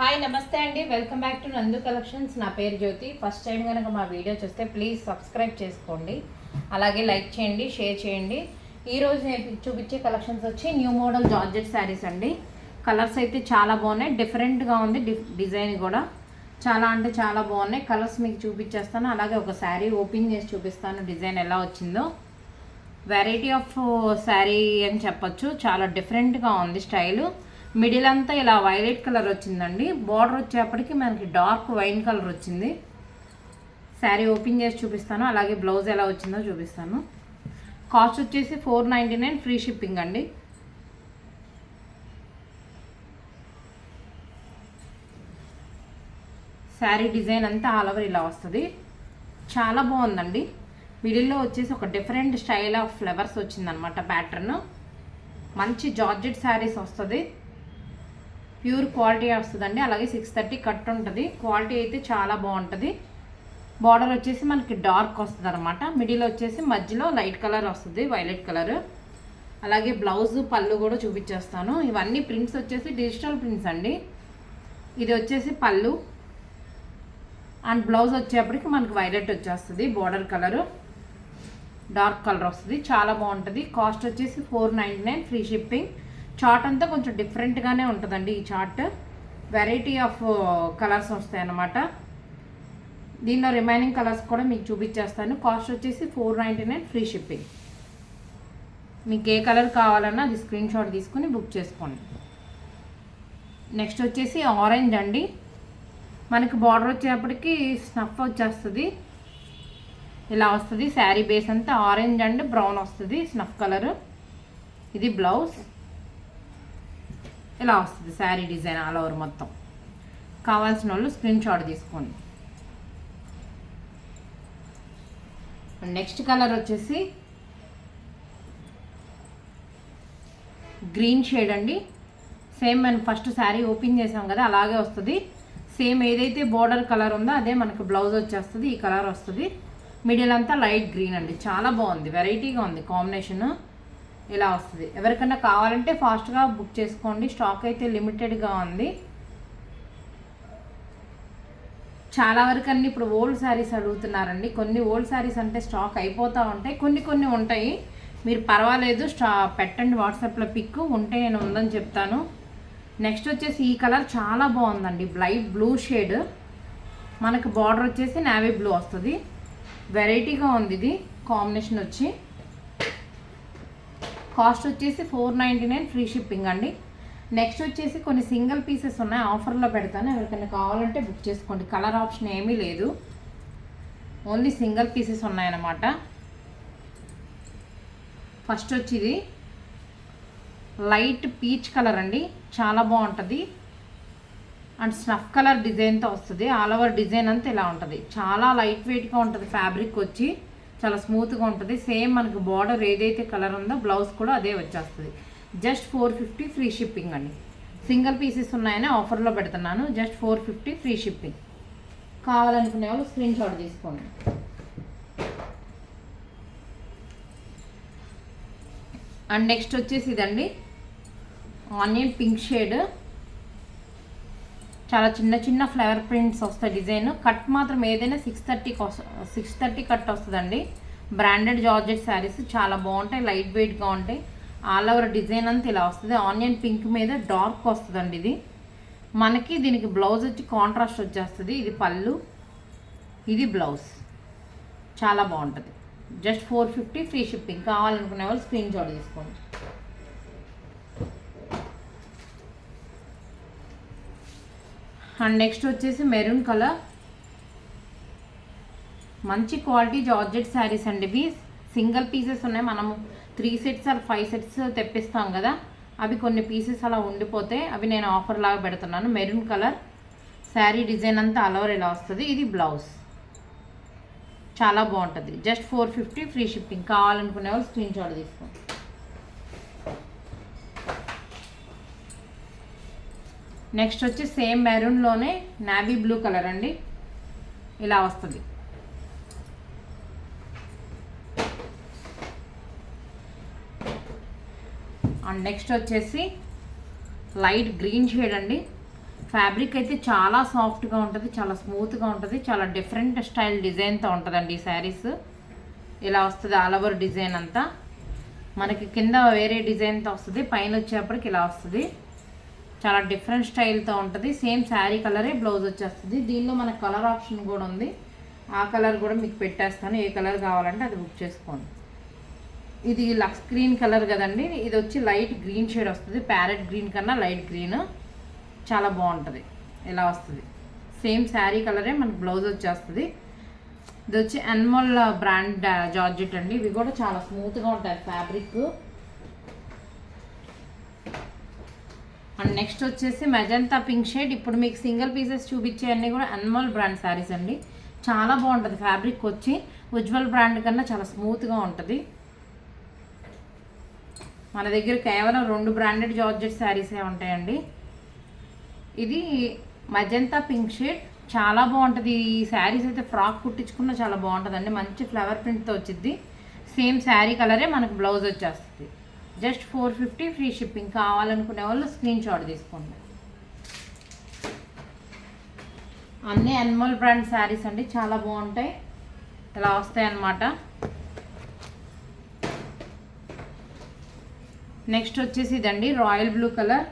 Hi నమస్తే అండి, welcome back to నందు కలెక్షన్స్. నా పేరు జ్యోతి. ఫస్ట్ టైం కనుక మా వీడియో చూస్తే ప్లీజ్ సబ్స్క్రైబ్ చేసుకోండి, అలాగే లైక్ చేయండి, షేర్ చేయండి. ఈరోజు నేను చూపించే కలెక్షన్స్ వచ్చి న్యూ మోడల్ జార్జెట్ శారీస్ అండి. కలర్స్ అయితే చాలా బాగున్నాయి, డిఫరెంట్గా ఉంది. డిజైన్ కూడా చాలా అంటే చాలా బాగున్నాయి. కలర్స్ మీకు చూపించేస్తాను, అలాగే ఒక శారీ ఓపెన్ చేసి చూపిస్తాను డిజైన్ ఎలా వచ్చిందో. వెరైటీ ఆఫ్ శారీ అని చెప్పొచ్చు, చాలా డిఫరెంట్గా ఉంది స్టైలు. మిడిల్ అంతా ఇలా వైలెట్ కలర్ వచ్చిందండి. బార్డర్ వచ్చేప్పటికి మనకి డార్క్ వైన్ కలర్ వచ్చింది. శారీ ఓపెన్ చేసి చూపిస్తాను, అలాగే బ్లౌజ్ ఎలా వచ్చిందో చూపిస్తాను. కాస్ట్ వచ్చేసి 499, ఫ్రీ షిప్పింగ్ అండి. శారీ డిజైన్ అంతా ఆల్ ఓవర్ ఇలా వస్తుంది, చాలా బాగుందండి. మిడిల్లో వచ్చేసి ఒక డిఫరెంట్ స్టైల్ ఆఫ్ ఫ్లవర్స్ వచ్చిందనమాట ప్యాటర్న్. మంచి జార్జెట్ శారీస్ వస్తుంది, ప్యూర్ క్వాలిటీ వస్తుందండి. అలాగే 630 కట్ ఉంటుంది, క్వాలిటీ అయితే చాలా బాగుంటుంది. బార్డర్ వచ్చేసి మనకి డార్క్ వస్తుంది అనమాట. మిడిల్ వచ్చేసి మధ్యలో లైట్ కలర్ వస్తుంది, వైలెట్ కలర్. అలాగే బ్లౌజ్ పళ్ళు కూడా చూపించేస్తాను. ఇవన్నీ ప్రింట్స్ వచ్చేసి డిజిటల్ ప్రింట్స్ అండి. ఇది వచ్చేసి పళ్ళు అండ్ బ్లౌజ్ వచ్చేప్పటికి మనకి వైలెట్ వచ్చేస్తుంది. బార్డర్ కలరు డార్క్ కలర్ వస్తుంది, చాలా బాగుంటుంది. కాస్ట్ వచ్చేసి 499, ఫ్రీ షిప్పింగ్. చార్ట్ అంతా కొంచెం డిఫరెంట్గానే ఉంటుందండి. ఈ చార్ట్ వెరైటీ ఆఫ్ కలర్స్ వస్తాయి అన్నమాట. దీనిలో రిమైనింగ్ కలర్స్ కూడా మీకు చూపించేస్తాను. కాస్ట్ వచ్చేసి 499, ఫ్రీ షిప్పింగ్. మీకు ఏ కలర్ కావాలన్నా అది స్క్రీన్ షాట్ తీసుకుని బుక్ చేసుకోండి. నెక్స్ట్ వచ్చేసి ఆరెంజ్ అండి. మనకి బార్డర్ వచ్చేటప్పటికి స్నఫ్ వచ్చేస్తుంది, ఇలా వస్తుంది. శారీ బేస్ అంతా ఆరెంజ్ అండ్ బ్రౌన్ వస్తుంది, స్నఫ్ కలర్. ఇది బ్లౌజ్ ఇలా వస్తుంది. శారీ డిజైన్ ఆల్ ఓవర్ మొత్తం. కావాల్సిన వాళ్ళు స్క్రీన్ షాట్ తీసుకోండి. నెక్స్ట్ కలర్ వచ్చేసి గ్రీన్ షేడ్ అండి. సేమ్ మనం ఫస్ట్ శారీ ఓపెన్ చేసాం కదా, అలాగే వస్తుంది. సేమ్ ఏదైతే బోర్డర్ కలర్ ఉందో అదే మనకు బ్లౌజ్ వచ్చేస్తుంది. ఈ కలర్ వస్తుంది. మిడిల్ అంతా లైట్ గ్రీన్ అండి, చాలా బాగుంది, వెరైటీగా ఉంది కాంబినేషన్. ఇలా వస్తుంది. ఎవరికైనా కావాలంటే ఫాస్ట్గా బుక్ చేసుకోండి, స్టాక్ అయితే లిమిటెడ్గా ఉంది. చాలా వరకు అన్నీ ఇప్పుడు ఓల్డ్ శారీస్ అడుగుతున్నారండి. కొన్ని ఓల్డ్ శారీస్ అంటే స్టాక్ అయిపోతూ ఉంటాయి, కొన్ని ఉంటాయి. మీరు పర్వాలేదు పెట్టండి, వాట్సాప్లో పిక్ ఉంటే నేను ఉందని చెప్తాను. నెక్స్ట్ వచ్చేసి ఈ కలర్ చాలా బాగుందండి, లైట్ బ్లూ షేడ్. మనకు బార్డర్ వచ్చేసి నేవీ బ్లూ వస్తుంది, వెరైటీగా ఉంది ఇది కాంబినేషన్ వచ్చి. కాస్ట్ వచ్చేసి 499, ఫ్రీ షిప్పింగ్ అండి. నెక్స్ట్ వచ్చేసి కొన్ని సింగిల్ పీసెస్ ఉన్నాయి, ఆఫర్లో పెడతాను. ఎవరికైనా కావాలంటే బుక్ చేసుకోండి. కలర్ ఆప్షన్ ఏమీ లేదు, ఓన్లీ సింగిల్ పీసెస్ ఉన్నాయన్నమాట. ఫస్ట్ వచ్చి ఇది లైట్ పీచ్ కలర్ అండి, చాలా బాగుంటుంది. అండ్ స్నఫ్ కలర్ డిజైన్తో వస్తుంది. ఆల్ ఓవర్ డిజైన్ అంతా ఇలా ఉంటుంది, చాలా లైట్ వెయిట్గా ఉంటుంది. ఫ్యాబ్రిక్ వచ్చి చాలా స్మూత్గా ఉంటుంది. సేమ్ మనకు బార్డర్ ఏదైతే కలర్ ఉందో బ్లౌజ్ కూడా అదే వచ్చేస్తుంది. జస్ట్ 450, ఫ్రీ షిప్పింగ్ అండి. సింగిల్ పీసెస్ ఉన్నాయని ఆఫర్లో పెడుతున్నాను. Just 450, free shipping. కావాలనుకునే వాళ్ళు స్క్రీన్ షాట్ తీసుకోండి. అండ్ నెక్స్ట్ వచ్చేసి ఇదండి ఆనియన్ పింక్ షేడ్. చాలా చిన్న ఫ్లవర్ ప్రింట్స్ వస్తాయి. డిజైన్ కట్ మాత్రం ఏదైనా 630 కట్ వస్తుందండి. బ్రాండెడ్ జార్జెట్ శారీస్ చాలా బాగుంటాయి, లైట్ వెయిట్గా ఉంటాయి. ఆల్ ఓవర్ డిజైన్ అంతా ఇలా వస్తుంది. ఆనియన్ పింక్ మీద డార్క్ వస్తుందండి ఇది. మనకి దీనికి బ్లౌజ్ వచ్చి కాంట్రాస్ట్ వచ్చేస్తుంది. ఇది పళ్ళు, ఇది బ్లౌజ్, చాలా బాగుంటుంది. Just 450, free shipping. కావాలనుకునే వాళ్ళు స్క్రీన్ షాట్ తీసుకోండి. అండ్ నెక్స్ట్ వచ్చేసి మెరూన్ కలర్. మంచి క్వాలిటీ జార్జెట్ శారీస్ అండి ఇవి. సింగిల్ పీసెస్ ఉన్నాయి. మనము 3 సెట్స్ ఆర్ 5 సెట్స్ తెప్పిస్తాం కదా, అవి కొన్ని పీసెస్ అలా ఉండిపోతే అవి నేను ఆఫర్ లాగా పెడుతున్నాను. మెరూన్ కలర్ శారీ డిజైన్ అంతా ఆల్ ఓవర్ ఇలా వస్తుంది. ఇది బ్లౌజ్, చాలా బాగుంటుంది. Just 450, free shipping. కావాలనుకునే వాళ్ళు స్క్రీన్ షాట్ తీసుకోండి. నెక్స్ట్ వచ్చి సేమ్ మెరూన్లోనే నావీ బ్లూ కలర్ అండి, ఇలా వస్తుంది. అండ్ నెక్స్ట్ వచ్చేసి లైట్ గ్రీన్ షేడ్ అండి. ఫ్యాబ్రిక్ అయితే చాలా సాఫ్ట్గా ఉంటుంది, చాలా స్మూత్గా ఉంటుంది, చాలా డిఫరెంట్ స్టైల్ డిజైన్తో ఉంటుందండి ఈ శారీస్. ఇలా వస్తుంది ఆల్ ఓవర్ డిజైన్ అంతా. మనకి కింద వేరే డిజైన్తో వస్తుంది, పైన వచ్చేప్పటికి ఇలా వస్తుంది. చాలా డిఫరెంట్ స్టైల్తో ఉంటుంది. సేమ్ శారీ కలరే బ్లౌజ్ వచ్చేస్తుంది. దీనిలో మనకు కలర్ ఆప్షన్ కూడా ఉంది, ఆ కలర్ కూడా మీకు పెట్టేస్తాను. ఏ కలర్ కావాలంటే అది బుక్ చేసుకోండి. ఇది లక్స్ గ్రీన్ కలర్ కదండి, ఇది వచ్చి లైట్ గ్రీన్ షేడ్ వస్తుంది. ప్యారెట్ గ్రీన్ కన్నా లైట్ గ్రీన్, చాలా బాగుంటుంది. ఇలా వస్తుంది. సేమ్ శారీ కలరే మనకు బ్లౌజ్ వచ్చేస్తుంది. ఇది వచ్చి అన్మోల్ బ్రాండ్ జార్జెట్ అండి. ఇవి కూడా చాలా స్మూత్గా ఉంటాయి ఫ్యాబ్రిక్. అండ్ నెక్స్ట్ వచ్చేసి మెజంతా పింక్ షేడ్. ఇప్పుడు మీకు సింగిల్ పీసెస్ చూపించే అన్నీ కూడా అన్మోల్ బ్రాండ్ శారీస్ అండి. చాలా బాగుంటుంది ఫ్యాబ్రిక్ వచ్చి. ఉజ్వల్ బ్రాండ్ కన్నా చాలా స్మూత్గా ఉంటుంది. మన దగ్గర కేవలం 2 బ్రాండెడ్ జార్జెట్ శారీసే ఉంటాయండి. ఇది మజంతా పింక్ షేడ్, చాలా బాగుంటుంది. ఈ శారీస్ అయితే ఫ్రాక్ కుట్టించుకున్నా చాలా బాగుంటుందండి. మంచి ఫ్లవర్ ప్రింట్తో వచ్చింది. సేమ్ శారీ కలరే మనకు బ్లౌజ్ వచ్చేస్తుంది. Just 450 free shipping. కావాలనుకునే వాళ్ళు స్క్రీన్ షాట్ తీసుకోండి. అన్నీ అన్మోల్ బ్రాండ్ శారీస్ అండి, చాలా బాగుంటాయి. ఇలా వస్తాయి అన్నమాట. నెక్స్ట్ వచ్చేసి ఇదండి royal blue colour.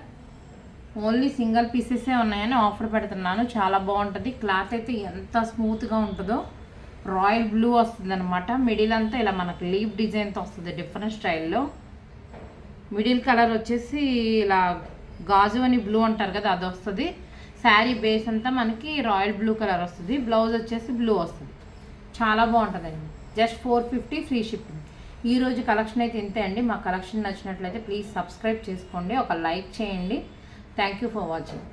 Only single పీసెసే ఉన్నాయని ఆఫర్ పెడుతున్నాను. చాలా బాగుంటుంది. క్లాత్ అయితే ఎంత స్మూత్గా ఉంటుందో. రాయల్ బ్లూ వస్తుంది అనమాట. మిడిల్ అంతా ఇలా మనకు లీవ్ డిజైన్తో వస్తుంది డిఫరెంట్ స్టైల్లో. మిడిల్ కలర్ వచ్చేసి ఇలా గాజు అని బ్లూ అంటారు కదా, అది వస్తుంది. శారీ బేస్ అంతా మనకి రాయల్ బ్లూ కలర్ వస్తుంది. బ్లౌజ్ వచ్చేసి బ్లూ వస్తుంది. చాలా బాగుంటుందండి. Just 450 free shipping. ఈరోజు కలెక్షన్ అయితే ఇంతే అండి. మా కలెక్షన్ నచ్చినట్లయితే ప్లీజ్ సబ్స్క్రైబ్ చేసుకోండి, ఒక లైక్ చేయండి. Thank you for watching.